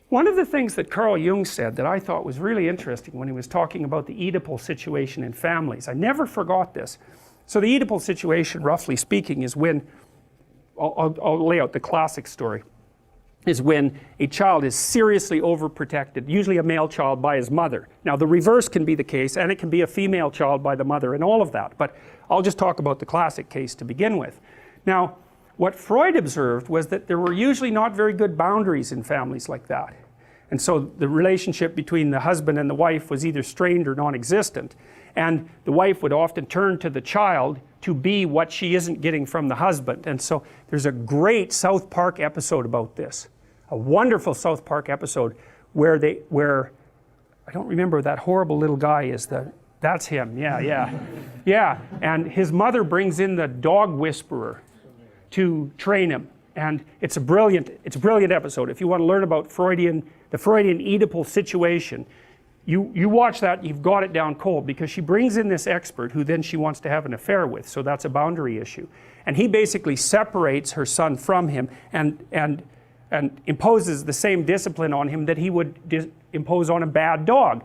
One of the things that Carl Jung said that I thought was really interesting when he was talking about the Oedipal situation in families, I never forgot this. So the Oedipal situation, roughly speaking, is when, I'll lay out the classic story, is when a child is seriously overprotected, usually a male child by his mother. Now the reverse can be the case, and it can be a female child by the mother and all of that, but I'll just talk about the classic case to begin with. Now what Freud observed was that there were usually not very good boundaries in families like that. And so the relationship between the husband and the wife was either strained or non-existent. And the wife would often turn to the child to be what she isn't getting from the husband. And so there's a great South Park episode about this. A wonderful South Park episode where I don't remember, that horrible little guy is that's him, yeah. And his mother brings in the dog whisperer to train him, and it's a brilliant episode. If you want to learn about the Freudian Oedipal situation, you watch that, you've got it down cold, because she brings in this expert who then she wants to have an affair with, so that's a boundary issue. And he basically separates her son from him and imposes the same discipline on him that he would impose on a bad dog.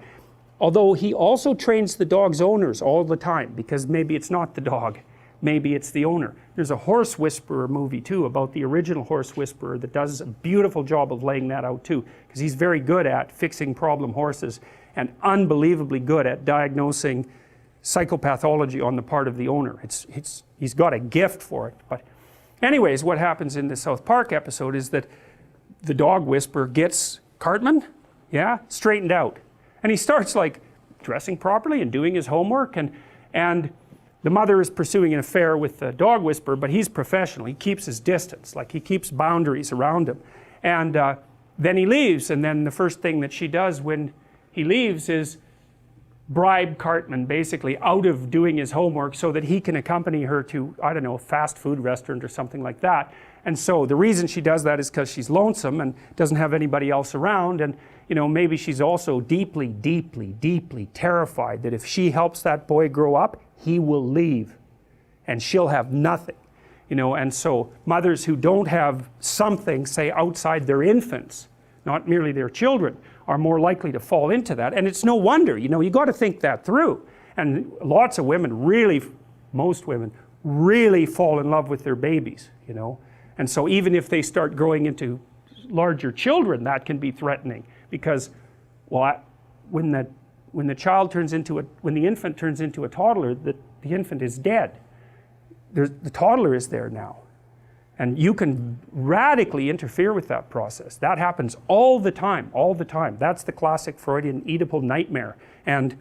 Although he also trains the dog's owners all the time, because maybe it's not the dog, maybe it's the owner. There's a horse whisperer movie too about the original horse whisperer that does a beautiful job of laying that out too, because he's very good at fixing problem horses and unbelievably good at diagnosing psychopathology on the part of the owner. He's got a gift for it. But anyways, what happens in the South Park episode is that the dog whisperer gets Cartman, straightened out. And he starts like dressing properly and doing his homework, and the mother is pursuing an affair with the dog whisperer, but he's professional. He keeps his distance, like he keeps boundaries around him. And then he leaves, and then the first thing that she does when he leaves is bribe Cartman basically out of doing his homework so that he can accompany her to, I don't know, a fast food restaurant or something like that. And so the reason she does that is because she's lonesome and doesn't have anybody else around, and maybe she's also deeply, deeply, deeply terrified that if she helps that boy grow up, he will leave and she'll have nothing. And so mothers who don't have something, say, outside their infants, not merely their children, are more likely to fall into that. And it's no wonder, you got to think that through. And lots of women most women really fall in love with their babies, And so even if they start growing into larger children, that can be threatening, because, well, when the infant turns into a toddler, the infant is dead. The toddler is there now. And you can radically interfere with that process. That happens all the time. That's the classic Freudian Oedipal nightmare. And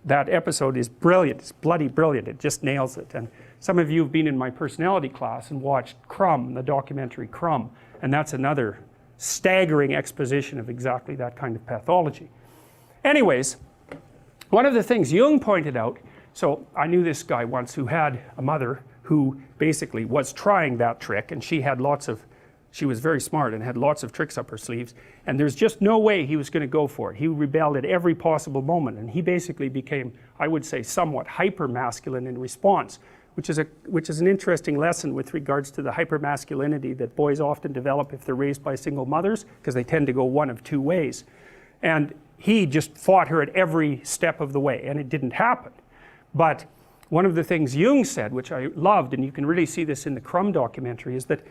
that episode is brilliant. It's bloody brilliant. It just nails it. And some of you have been in my personality class and watched Crumb, the documentary Crumb. And that's another staggering exposition of exactly that kind of pathology. Anyways, one of the things Jung pointed out, so I knew this guy once who had a mother who basically was trying that trick, and she was very smart and had lots of tricks up her sleeves, and there's just no way he was going to go for it. He rebelled at every possible moment, and he basically became, I would say, somewhat hyper-masculine in response, which is an interesting lesson with regards to the hyper-masculinity that boys often develop if they're raised by single mothers, because they tend to go one of two ways. And he just fought her at every step of the way, and it didn't happen. But one of the things Jung said, which I loved, and you can really see this in the Crumb documentary, is that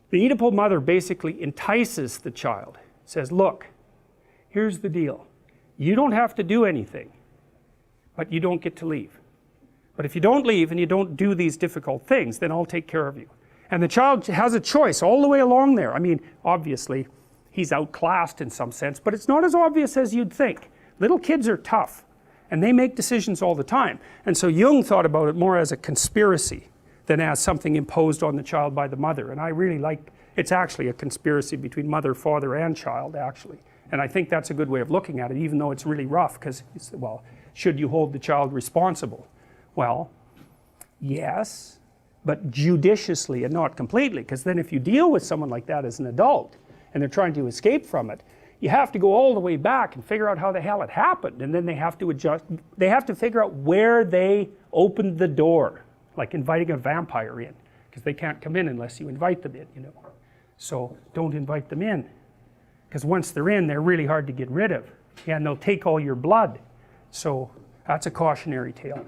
the Oedipal mother basically entices the child, says, look, here's the deal. You don't have to do anything, but you don't get to leave. But if you don't leave and you don't do these difficult things, then I'll take care of you. And the child has a choice all the way along there. I mean, obviously, he's outclassed in some sense, but it's not as obvious as you'd think. Little kids are tough, and they make decisions all the time. And so Jung thought about it more as a conspiracy than as something imposed on the child by the mother. And I really like, it's actually a conspiracy between mother, father, and child, actually. And I think that's a good way of looking at it, even though it's really rough, because, well, should you hold the child responsible? Well, yes, but judiciously and not completely, because then if you deal with someone like that as an adult, and they're trying to escape from it, you have to go all the way back and figure out how the hell it happened, and then they have to adjust, they have to figure out where they opened the door, like inviting a vampire in, because they can't come in unless you invite them in, So don't invite them in, because once they're in, they're really hard to get rid of, and they'll take all your blood. So that's a cautionary tale.